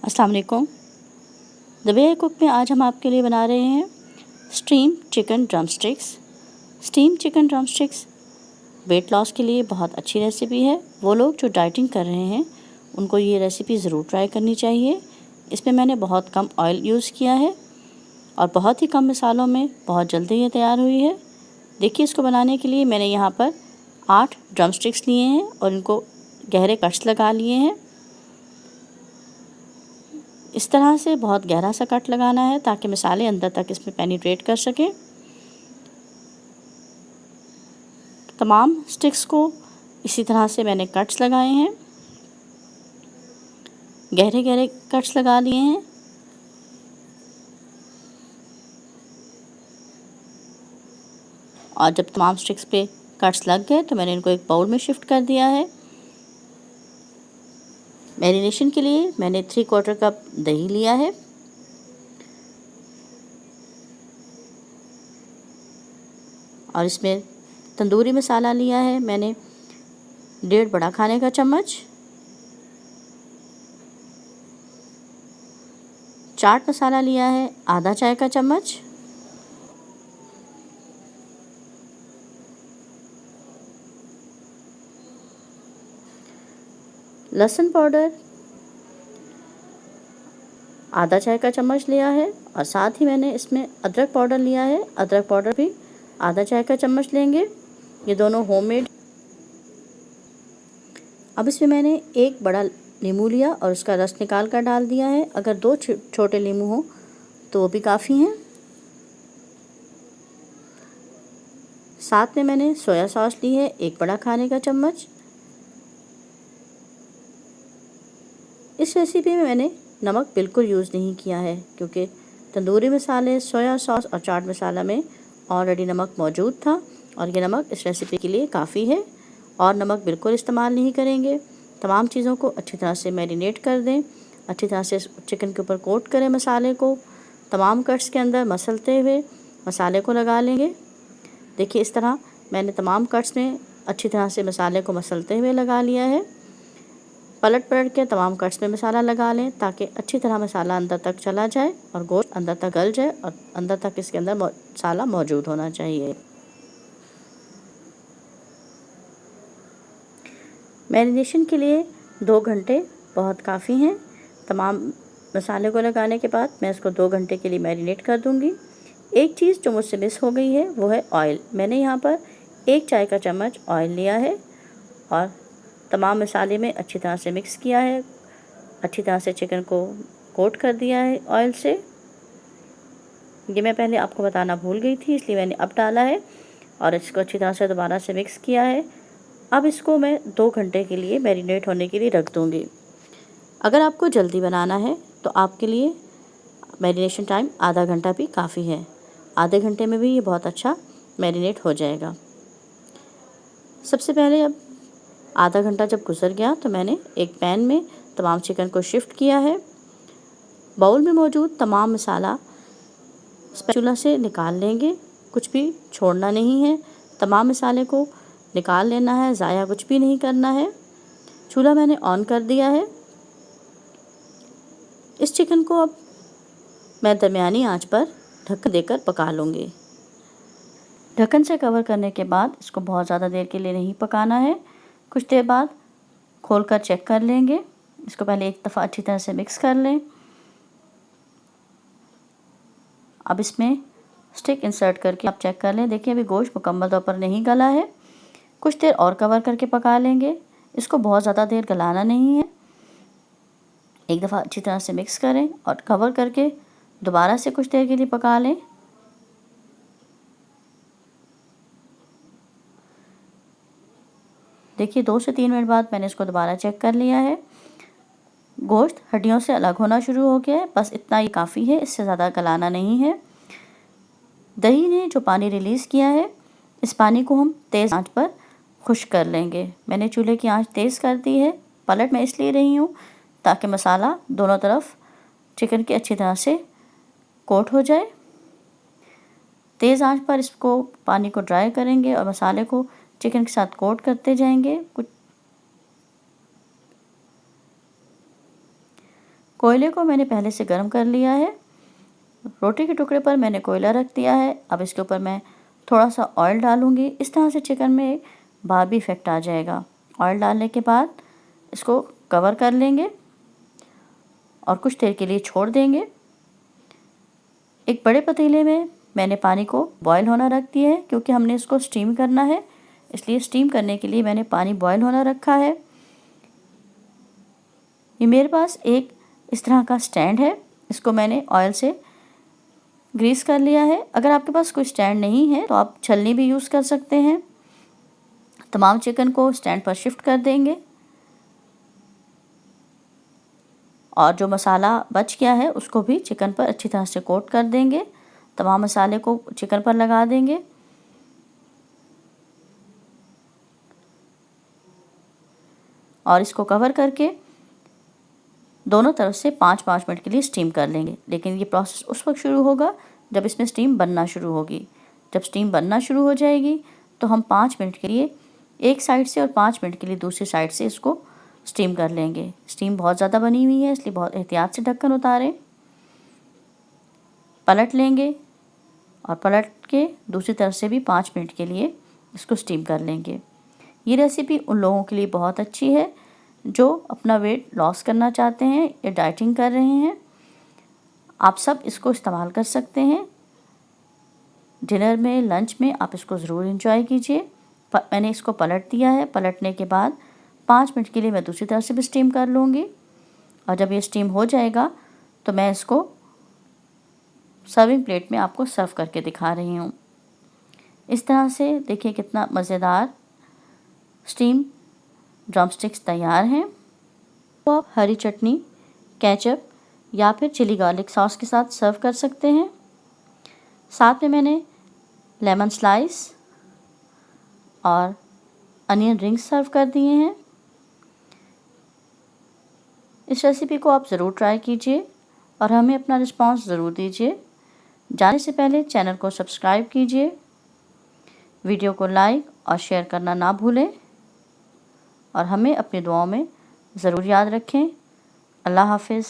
अस्सलाम वालेकुम। The way I cook में आज हम आपके लिए बना रहे हैं steam chicken drumsticks. Steam chicken drumsticks weight loss के लिए बहुत अच्छी रेसिपी है। वो लोग जो डाइटिंग कर रहे हैं उनको ये रेसिपी ज़रूर ट्राई करनी चाहिए। इसमें मैंने बहुत कम ऑयल यूज़ किया है और बहुत ही कम मसालों में बहुत जल्दी ये तैयार हुई है। देखिए, इसको बनाने के लिए मैंने यहाँ पर 8 ड्रमस्टिक्स लिए हैं और इनको गहरे कट्स लगा लिए हैं। इस तरह से बहुत गहरा सा कट लगाना है ताकि मसाले अंदर तक इसमें पेनिट्रेट कर सकें। तमाम स्टिक्स को इसी तरह से मैंने कट्स लगाए हैं, गहरे गहरे कट्स लगा लिए हैं। और जब तमाम स्टिक्स पे कट्स लग गए तो मैंने इनको एक बाउल में शिफ्ट कर दिया है। मैरिनेशन के लिए मैंने 3/4 कप दही लिया है। और इसमें तंदूरी मसाला लिया है मैंने 1.5 बड़ा खाने का चम्मच। चाट मसाला लिया है आधा चाय का चम्मच। लहसुन पाउडर आधा चाय का चम्मच लिया है और साथ ही मैंने इसमें अदरक पाउडर लिया है। अदरक पाउडर भी आधा चाय का चम्मच लेंगे। ये दोनों होममेड। अब इसमें मैंने 1 बड़ा नींबू लिया और उसका रस निकाल कर डाल दिया है। अगर 2 छोटे नींबू हो तो वो भी काफ़ी हैं। साथ में मैंने सोया सॉस ली है 1 बड़ा खाने का चम्मच। इस रेसिपी में मैंने नमक बिल्कुल यूज़ नहीं किया है क्योंकि तंदूरी मसाले, सोया सॉस और चाट मसाला में ऑलरेडी नमक मौजूद था और ये नमक इस रेसिपी के लिए काफ़ी है। और नमक बिल्कुल इस्तेमाल नहीं करेंगे। तमाम चीज़ों को अच्छी तरह से मैरिनेट कर दें, अच्छी तरह से चिकन के ऊपर कोट करें मसाले को। तमाम कट्स के अंदर मसलते हुए मसाले को लगा लेंगे। देखिए, इस तरह मैंने तमाम कट्स में अच्छी तरह से मसाले को मसलते हुए लगा लिया है। पलट के तमाम कट्स में मसाला लगा लें ताकि अच्छी तरह मसाला अंदर तक चला जाए और गोश्त अंदर तक गल जाए और अंदर तक इसके अंदर मसाला मौजूद होना चाहिए। मैरिनेशन के लिए 2 घंटे बहुत काफ़ी हैं। तमाम मसाले को लगाने के बाद मैं इसको 2 घंटे के लिए मैरिनेट कर दूंगी। एक चीज़ जो मुझसे मिस हो गई है वो है ऑयल। मैंने यहाँ पर 1 चाय का चम्मच ऑयल लिया है और तमाम मसाले में अच्छी तरह से मिक्स किया है। अच्छी तरह से चिकन को कोट कर दिया है ऑयल से। ये मैं पहले आपको बताना भूल गई थी, इसलिए मैंने अब डाला है और इसको अच्छी तरह से दोबारा से मिक्स किया है। अब इसको मैं 2 घंटे के लिए मैरिनेट होने के लिए रख दूँगी। अगर आपको जल्दी बनाना है तो आपके लिए मैरिनेशन टाइम आधा घंटा भी काफ़ी है। आधे घंटे में भी ये बहुत अच्छा मैरिनेट हो जाएगा। सबसे पहले अब आधा घंटा जब गुजर गया तो मैंने एक पैन में तमाम चिकन को शिफ्ट किया है। बाउल में मौजूद तमाम मसाला स्पैचुला से निकाल लेंगे, कुछ भी छोड़ना नहीं है। तमाम मसाले को निकाल लेना है, ज़ाया कुछ भी नहीं करना है। चूल्हा मैंने ऑन कर दिया है। इस चिकन को अब मैं दरमियानी आंच पर ढक्कन देकर पका लूँगी। ढक्कन से कवर करने के बाद इसको बहुत ज़्यादा देर के लिए नहीं पकाना है। कुछ देर बाद खोलकर चेक कर लेंगे। इसको पहले एक दफ़ा अच्छी तरह से मिक्स कर लें। अब इसमें स्टिक इंसर्ट करके आप चेक कर लें। देखिए, अभी गोश्त मुकम्मल तौर पर नहीं गला है। कुछ देर और कवर करके पका लेंगे। इसको बहुत ज़्यादा देर गलाना नहीं है। एक दफ़ा अच्छी तरह से मिक्स करें और कवर करके दोबारा से कुछ देर के लिए पका लें। देखिए, 2 से 3 मिनट बाद मैंने इसको दोबारा चेक कर लिया है। गोश्त हड्डियों से अलग होना शुरू हो गया है। बस इतना ही काफ़ी है, इससे ज़्यादा गलाना नहीं है। दही ने जो पानी रिलीज़ किया है, इस पानी को हम तेज़ आंच पर खुश्क कर लेंगे। मैंने चूल्हे की आंच तेज़ कर दी है। पलट मैं इसलिए रही हूँ ताकि मसाला दोनों तरफ चिकन की अच्छी तरह से कोट हो जाए। तेज़ आंच पर इसको पानी को ड्राई करेंगे और मसाले को चिकन के साथ कोट करते जाएंगे। कोयले को मैंने पहले से गर्म कर लिया है। रोटी के टुकड़े पर मैंने कोयला रख दिया है। अब इसके ऊपर मैं थोड़ा सा ऑयल डालूँगी। इस तरह से चिकन में बारबी इफ़ेक्ट आ जाएगा। ऑयल डालने के बाद इसको कवर कर लेंगे और कुछ देर के लिए छोड़ देंगे। एक बड़े पतीले में मैंने पानी को बॉयल होना रख दिया है, क्योंकि हमने इसको स्टीम करना है, इसलिए स्टीम करने के लिए मैंने पानी बॉयल होना रखा है। ये मेरे पास एक इस तरह का स्टैंड है, इसको मैंने ऑयल से ग्रीस कर लिया है। अगर आपके पास कोई स्टैंड नहीं है तो आप छलनी भी यूज़ कर सकते हैं। तमाम चिकन को स्टैंड पर शिफ्ट कर देंगे और जो मसाला बच गया है उसको भी चिकन पर अच्छी तरह से कोट कर देंगे। तमाम मसाले को चिकन पर लगा देंगे और इसको कवर करके दोनों तरफ से 5-5 मिनट के लिए स्टीम कर लेंगे। लेकिन ये प्रोसेस उस वक्त शुरू होगा जब इसमें स्टीम बनना शुरू होगी। जब स्टीम बनना शुरू हो जाएगी तो हम 5 मिनट के लिए एक साइड से और 5 मिनट के लिए दूसरी साइड से इसको स्टीम कर लेंगे। स्टीम बहुत ज़्यादा बनी हुई है, इसलिए बहुत एहतियात से ढक्कन उतारें। पलट लेंगे और पलट के दूसरी तरफ से भी 5 मिनट के लिए इसको स्टीम कर लेंगे। ये रेसिपी उन लोगों के लिए बहुत अच्छी है जो अपना वेट लॉस करना चाहते हैं या डाइटिंग कर रहे हैं। आप सब इसको इस्तेमाल कर सकते हैं। डिनर में, लंच में आप इसको ज़रूर एंजॉय कीजिए। मैंने इसको पलट दिया है। पलटने के बाद 5 मिनट के लिए मैं दूसरी तरफ से भी स्टीम कर लूँगी और जब ये स्टीम हो जाएगा तो मैं इसको सर्विंग प्लेट में आपको सर्व करके दिखा रही हूँ। इस तरह से देखिए कितना मज़ेदार स्टीम ड्रमस्टिक्स तैयार हैं। तो आप हरी चटनी, केचप या फिर चिली गार्लिक सॉस के साथ सर्व कर सकते हैं। साथ में मैंने लेमन स्लाइस और अनियन रिंग्स सर्व कर दिए हैं। इस रेसिपी को आप ज़रूर ट्राई कीजिए और हमें अपना रिस्पांस ज़रूर दीजिए। जाने से पहले चैनल को सब्सक्राइब कीजिए, वीडियो को लाइक और शेयर करना ना भूलें और हमें अपनी दुआओं में ज़रूर याद रखें। अल्लाह हाफ़िज़।